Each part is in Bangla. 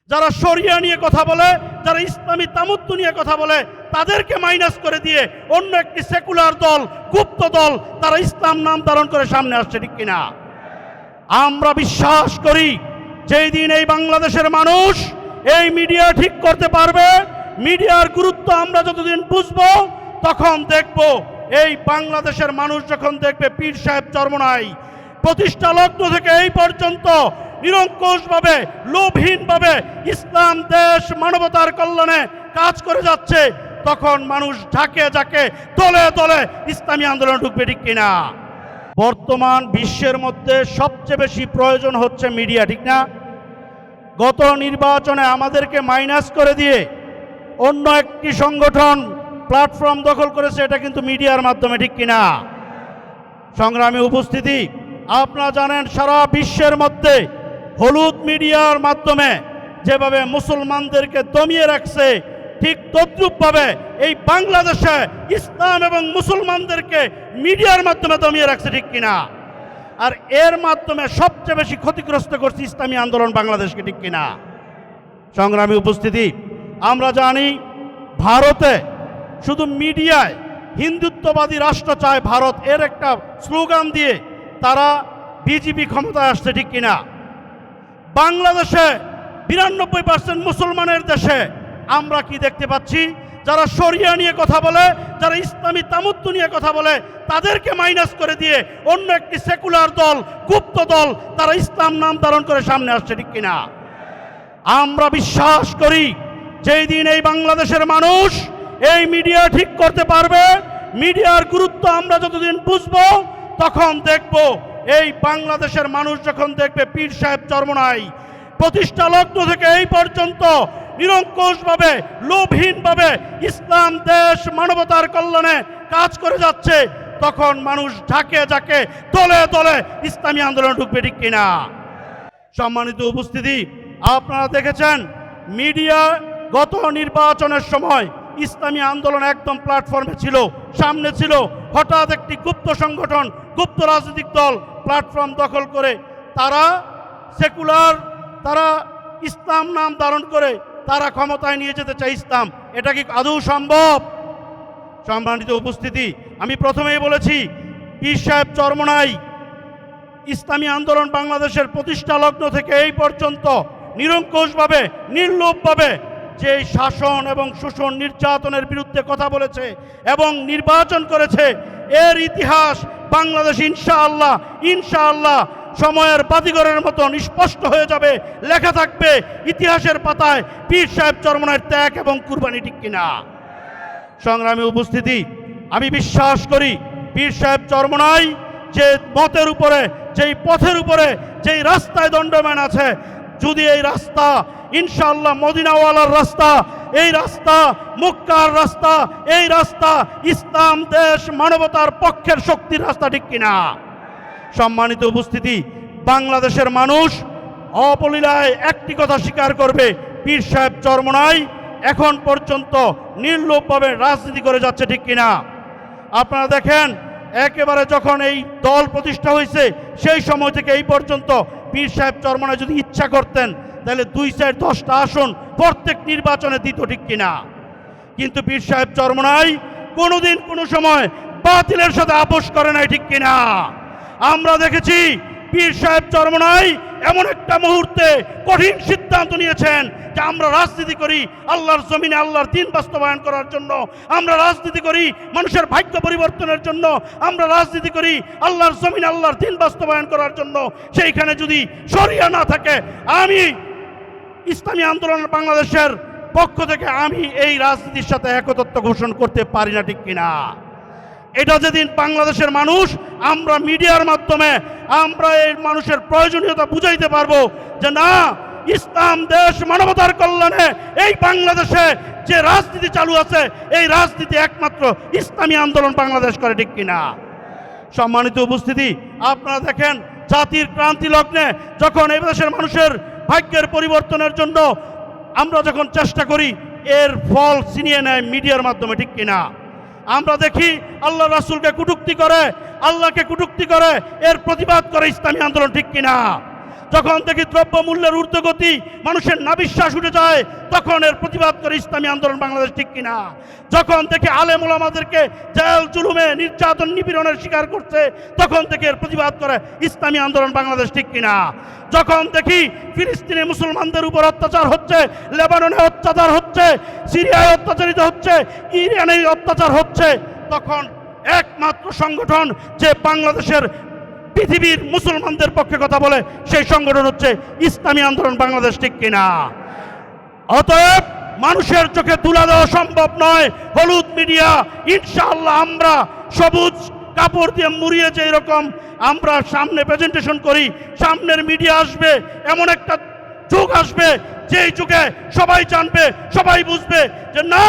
যারা শরিয়া নিয়ে কথা বলে, যারা ইসলামী তামুদ্দু নিয়ে কথা বলে, তাদেরকে মাইনাস করে দিয়ে অন্য একটি সেকুলার দল, গুপ্ত দল, তারা ইসলাম নাম ধারণ করে সামনে আসছে, ঠিক কিনা? আমরা বিশ্বাস করি যেই দিন এই বাংলাদেশের মানুষ এই মিডিয়া ঠিক করতে পারবে, মিডিয়ার গুরুত্ব আমরা যতদিন বুঝবো, তখন দেখব এই বাংলাদেশের মানুষ যখন দেখবে পীর সাহেব চরমোনাই প্রতিষ্ঠা লগ্ন থেকে এই পর্যন্ত নিরঙ্কুশভাবে, লোভহীনভাবে ইসলাম, দেশ, মানবতার কল্যাণে কাজ করে যাচ্ছে, তখন মানুষ ঝাঁকে ঝাঁকে, দলে দলে ইসলামী আন্দোলন ঢুকবে, ঠিক কিনা? বর্তমান বিশ্বের মধ্যে সবচেয়ে বেশি প্রয়োজন হচ্ছে মিডিয়া, ঠিক না? গত নির্বাচনে আমাদেরকে মাইনাস করে দিয়ে অন্য একটি সংগঠন প্ল্যাটফর্ম দখল করেছে, এটা কিন্তু মিডিয়ার মাধ্যমে, ঠিক কিনা? সংগ্রামী উপস্থিতি, আপনারা জানেন সারা বিশ্বের মধ্যে হলুদ মিডিয়ার মাধ্যমে যেভাবে মুসলমানদেরকে দমিয়ে রাখছে, ঠিক তদ্রূপভাবে এই বাংলাদেশে ইসলাম এবং মুসলমানদেরকে মিডিয়ার মাধ্যমে দমিয়ে রাখছে, ঠিক কিনা? আর এর মাধ্যমে সবচেয়ে বেশি ক্ষতিগ্রস্ত করছে ইসলামী আন্দোলন বাংলাদেশকে, ঠিক কিনা? সংগ্রামী উপস্থিতি, আমরা জানি ভারতে শুধু মিডিয়ায় হিন্দুত্ববাদী রাষ্ট্র চায় ভারত, এর একটা স্লোগান দিয়ে তারা বিজেপি ক্ষমতায় আসছে, ঠিক কিনা? বাংলাদেশে 92% মুসলমানের দেশে আমরা কি দেখতে পাচ্ছি? যারা শরিয়া নিয়ে কথা বলে, যারা ইসলামী তামুদ্দু নিয়ে কথা বলে, তাদেরকে মাইনাস করে দিয়ে অন্য একটি সেকুলার দল, গুপ্ত দল, তারা ইসলাম নাম ধারণ করে সামনে আসছে, ঠিক কিনা? আমরা বিশ্বাস করি যেই দিন এই বাংলাদেশের মানুষ এই মিডিয়া ঠিক করতে পারবে, মিডিয়ার গুরুত্ব আমরা যতদিন বুঝবো, তখন দেখব এই বাংলাদেশের মানুষ যখন দেখবে পীর সাহেব চরমোনাই প্রতিষ্ঠা লগ্ন থেকে এই পর্যন্ত নিরঙ্কুশভাবে, লোভহীনভাবে ইসলাম, দেশ, মানবতার কল্যাণে কাজ করে যাচ্ছে, তখন মানুষ ঝাঁকে ঝাঁকে, দলে দলে ইসলামী আন্দোলন ঢুকবে, ঠিক কিনা? সম্মানিত উপস্থিতি, আপনারা দেখেছেন মিডিয়া গত নির্বাচনের সময় ইসলামী আন্দোলন একদম প্ল্যাটফর্মে ছিল, সামনে ছিল। হঠাৎ একটি গুপ্ত সংগঠন, গুপ্ত রাজনৈতিক দল প্ল্যাটফর্ম দখল করে তারা সেকুলার, তারা ইসলাম নাম ধারণ করে তারা ক্ষমতায় নিয়ে যেতে চায় ইসলাম। এটা কি আদৌ সম্ভব? সম্মানিত উপস্থিতি, আমি প্রথমেই বলেছি পীর সাহেব চরমোনাই ইসলামী আন্দোলন বাংলাদেশের প্রতিষ্ঠা লগ্ন থেকে এই পর্যন্ত নিরঙ্কুশভাবে, নির্লোভভাবে যে শাসন এবং শোষণ, নির্যাতনের বিরুদ্ধে কথা বলেছে এবং নির্বাচন করেছে, এর ইতিহাস বাংলাদেশ ইনশাআল্লাহ ইনশাআল্লাহ সময়ের বাতিঘরের মতো স্পষ্ট হয়ে যাবে, লেখা থাকবে ইতিহাসের পাতায় পীর সাহেব চরমোনাইয়ের ত্যাগ এবং কুরবানি, ঠিক কিনা? সংগ্রামী উপস্থিতি, আমি বিশ্বাস করি পীর সাহেব চরমোনাই যে মতের উপরে, যেই পথের উপরে, যেই রাস্তায় দণ্ডমান আছে, যদি এই রাস্তা ইনশাআল্লাহ মদিনাওয়ালার রাস্তা, এই রাস্তা মক্কার রাস্তা, এই রাস্তা ইসলাম, দেশ, মানবতার পক্ষের শক্তির রাস্তা, ঠিক কিনা? সম্মানিত উপস্থিতি, বাংলাদেশের মানুষ অবলীলায় একটি কথা স্বীকার করবে, পীর সাহেব চরমোনাই এখন পর্যন্ত নির্লোভভাবে রাজনীতি করে যাচ্ছে, ঠিক কিনা? আপনারা দেখেন একেবারে যখন এই দল প্রতিষ্ঠা হয়েছে সেই সময় থেকে এই পর্যন্ত পীর সাহেব চরমোনাই যদি ইচ্ছা করতেন তাহলে 2-10টা আসন প্রত্যেক নির্বাচনে দিত, ঠিক কিনা? কিন্তু পীর সাহেব চরমোনাই কোনোদিন কোনো সময় বাতিলের সাথে আপোষ করে নাই, ঠিক কিনা? আমরা দেখেছি পীর সাহেব চরমোনাই এমন একটা মুহূর্তে কঠিন সিদ্ধান্ত নিয়েছেন যে আমরা রাজনীতি করি আল্লাহর জমিনে আল্লাহর দ্বীন বাস্তবায়ন করার জন্য, আমরা রাজনীতি করি মানুষের ভাগ্য পরিবর্তনের জন্য, আমরা রাজনীতি করি আল্লাহর জমিনে আল্লাহর দ্বীন বাস্তবায়ন করার জন্য। সেইখানে যদি শরিয়া না থাকে, আমি ইসলামী আন্দোলন বাংলাদেশের পক্ষ থেকে আমি এই রাজনীতির সাথে একত্ব ঘোষণা করতে পারি না, ঠিক কিনা? এটা যেদিন বাংলাদেশের মানুষ, আমরা মিডিয়ার মাধ্যমে আমরা এই মানুষের প্রয়োজনীয়তা বুঝাইতে পারবো যে না, ইসলাম, দেশ, মানবতার কল্যাণে এই বাংলাদেশে যে রাজনীতি চালু আছে, এই রাজনীতি একমাত্র ইসলামী আন্দোলন বাংলাদেশ করে, ঠিক কিনা? সম্মানিত উপস্থিতি, আপনারা দেখেন জাতির ক্রান্তি লগ্নে যখন এই দেশের মানুষের ভাগ্যের পরিবর্তনের জন্য আমরা যখন চেষ্টা করি, এর ফল ছিনিয়ে নেয় মিডিয়ার মাধ্যমে, ঠিক কিনা? আমরা দেখি আল্লাহ রাসূলকে কটূক্তি করে, আল্লাহকে কটূক্তি করে, এর প্রতিবাদ করে ইসলামী আন্দোলন, ঠিক কিনা? যখন দেখি দ্রব্যমূল্যের ঊর্ধ্বগতি, মানুষের নাবিশ্বাস উঠে যায়, তখন এর প্রতিবাদ করে ইসলামী আন্দোলন বাংলাদেশ, ঠিক কিনা? যখন দেখি আলেম ওলামাদেরকে জেল জুলুমে নির্যাতন নিপীড়নের শিকার করছে, তখন থেকে এর প্রতিবাদ করে ইসলামী আন্দোলন বাংলাদেশ, ঠিক কিনা? যখন দেখি ফিলিস্তিনে মুসলমানদের উপর অত্যাচার হচ্ছে, লেবাননে অত্যাচার হচ্ছে, সিরিয়ায় অত্যাচারিত হচ্ছে, ইরানে অত্যাচার হচ্ছে, তখন একমাত্র সংগঠন যে বাংলাদেশের পৃথিবীর মুসলমানদের পক্ষে কথা বলে, সেই সংগঠন হচ্ছে ইসলামী আন্দোলন বাংলাদেশ, ঠিক কিনা? অতএব মানুষের চোখে তুলা দেওয়া সম্ভব নয় হলুদ মিডিয়া। ইনশাআল্লাহ আমরা সবুজ কাপড় দিয়ে মুড়িয়ে যে এরকম আমরা সামনে প্রেজেন্টেশন করি, সামনের মিডিয়া আসবে, এমন একটা যুগ আসবে যেই যুগে সবাই জানবে, সবাই বুঝবে যে না,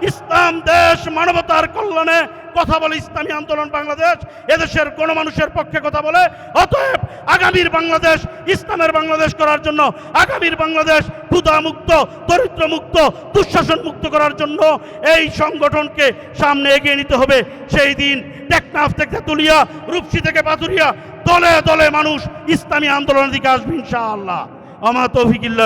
ইসলাম দেশ মানবতার কল্যাণে কথা বলে ইসলামী আন্দোলন বাংলাদেশ, এদেশের গণমানুষের পক্ষে কথা বলে। অতএব আগামীর বাংলাদেশ ইসলামের বাংলাদেশ করার জন্য, আগামীর বাংলাদেশ ক্ষুধা মুক্ত, দরিদ্র মুক্ত, দুঃশাসন মুক্ত করার জন্য এই সংগঠনকে সামনে এগিয়ে নিতে হবে। সেই দিন টেকনাফ থেকে তেতুলিয়া, রূপসী থেকে পাথুরিয়া, দলে দলে মানুষ ইসলামী আন্দোলনের দিকে আসবে ইনশাআল্লাহ। আমা তৌফিক ইল্লাহ।